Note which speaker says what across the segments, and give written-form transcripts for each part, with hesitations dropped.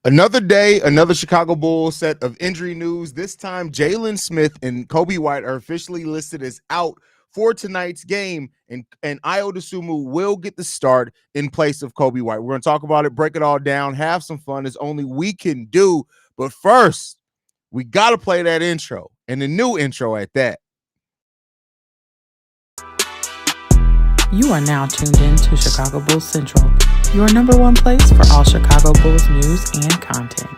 Speaker 1: Another day, another Chicago Bulls set of injury news. This time, Jalen Smith and Coby White are officially listed as out for tonight's game, and Dosunmu will get the start in place of Coby White. We're going to talk about it, break it all down, have some fun as only we can do. But first, we got to play that intro, and the new intro at that.
Speaker 2: You are now tuned in to Chicago Bulls Central, your number one place for all Chicago Bulls news and content.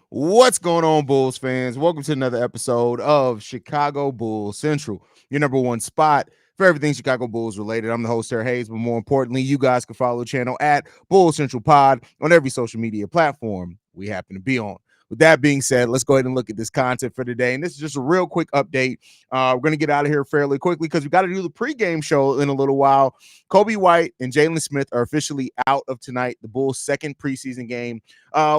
Speaker 1: What's going on, Bulls fans? Welcome to another episode of Chicago Bulls Central, your number one spot for everything Chicago Bulls related. I'm the host, Haize, but more importantly, you guys can follow the channel at Bulls Central Pod on every social media platform we happen to be on. With that being said, let's go ahead and look at this content for today. And this is just a real quick update. We're going to get out of here fairly quickly because we got to do the pregame show in a little while. Coby White and Jalen Smith are officially out of tonight, the Bulls' second preseason game,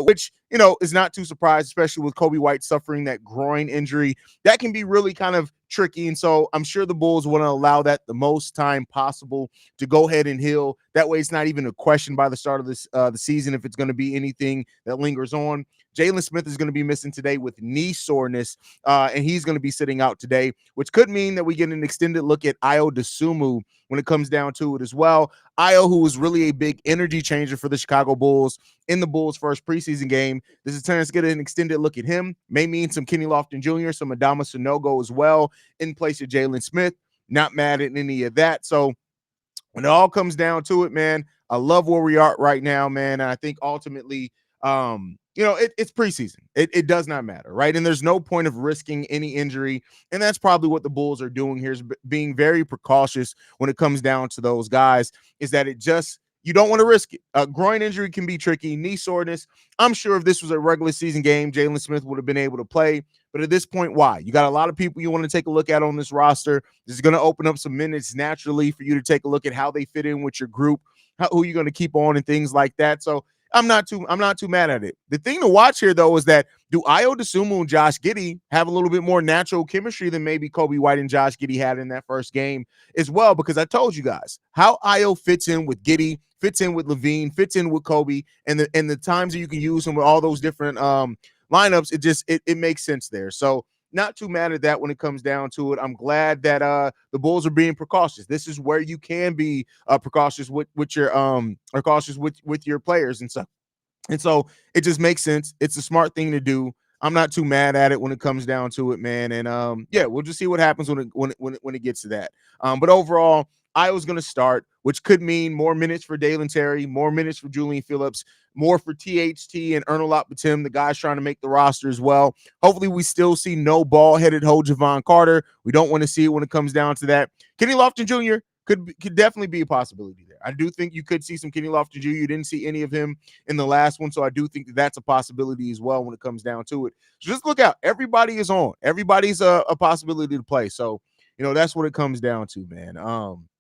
Speaker 1: which, is not too surprised, especially with Coby White suffering that groin injury. That can be really kind of tricky. And so I'm sure the Bulls want to allow that the most time possible to go ahead and heal. That way it's not even a question by the start of this the season if it's going to be anything that lingers on. Jalen Smith is going to be missing today with knee soreness, and he's going to be sitting out today, which could mean that we get an extended look at Dosunmu when it comes down to it as well. Io, who was really a big energy changer for the Chicago Bulls in the Bulls' first preseason game. This is turning to get an extended look at him. May mean some Kenny Lofton Jr., some Adama Sanogo as well in place of Jalen Smith. Not mad at any of that. So when it all comes down to it, man, I love where we are right now, man. And I think ultimately, it's preseason. It does not matter, right? And there's no point of risking any injury. And that's probably what the Bulls are doing here, is being very precautious when it comes down to those guys, is that you don't want to risk it. A groin injury can be tricky. Knee soreness. I'm sure if this was a regular season game, Jalen Smith would have been able to play. But at this point, why? You got a lot of people you want to take a look at on this roster. This is going to open up some minutes naturally for you to take a look at how they fit in with your group, who you're going to keep on and things like that. So I'm not too mad at it. The thing to watch here, though, is that do Dosunmu and Josh Giddey have a little bit more natural chemistry than maybe Coby White and Josh Giddey had in that first game as well? Because I told you guys how Io fits in with Giddey, fits in with Levine, fits in with Coby, and the times that you can use him with all those different lineups, it makes sense there. So not too mad at that when it comes down to it. I'm glad that the Bulls are being precautious. This is where you can be precautious with your or cautious with your players and stuff. And so it just makes sense. It's a smart thing to do. I'm not too mad at it when it comes down to it, man. And we'll just see what happens when it gets to that. But overall, Iowa's going to start, which could mean more minutes for Dalen Terry, more minutes for Julian Phillips, more for THT and Ernolot Batum, the guys trying to make the roster as well. Hopefully we still see no ball-headed Ho Javon Carter. We don't want to see it when it comes down to that. Kenny Lofton Jr. could definitely be a possibility there. I do think you could see some Kenny Lofton Jr. You didn't see any of him in the last one, so I do think that's a possibility as well when it comes down to it. So just look out. Everybody is on. Everybody's a possibility to play. So, that's what it comes down to, man.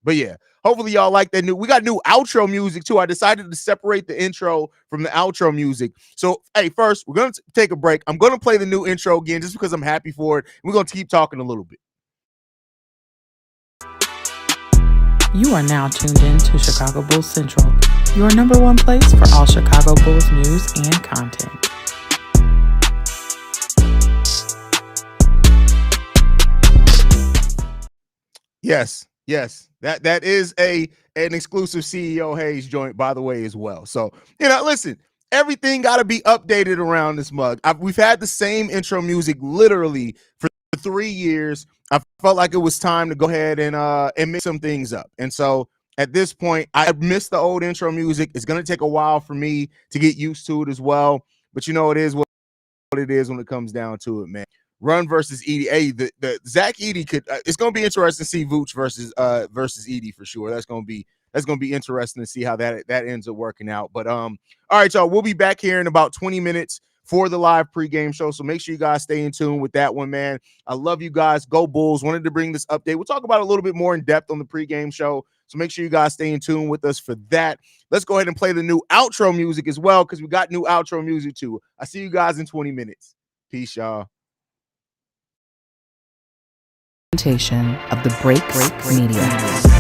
Speaker 1: But yeah, hopefully y'all like that we got new outro music too. I decided to separate the intro from the outro music. So, hey, first we're going to take a break. I'm going to play the new intro again just because I'm happy for it. We're going to keep talking a little bit.
Speaker 2: You are now tuned in to Chicago Bulls Central, your number one place for all Chicago Bulls news and content.
Speaker 1: Yes. That is an exclusive CEO Haize joint, by the way, as well. So, listen, everything got to be updated around this mug. We've had the same intro music literally for 3 years. I felt like it was time to go ahead and mix some things up. And so at this point, I missed the old intro music. It's going to take a while for me to get used to it as well. But it is what it is when it comes down to it, man. Run versus Edie. Hey, the Zach Edey could. It's going to be interesting to see Vooch versus Edey for sure. That's going to be interesting to see how that ends up working out. But all right, y'all. We'll be back here in about 20 minutes for the live pregame show. So make sure you guys stay in tune with that one, man. I love you guys. Go Bulls. Wanted to bring this update. We'll talk about it a little bit more in depth on the pregame show. So make sure you guys stay in tune with us for that. Let's go ahead and play the new outro music as well, because we got new outro music too. I see you guys in 20 minutes. Peace, y'all.
Speaker 2: presentation of the Break Media.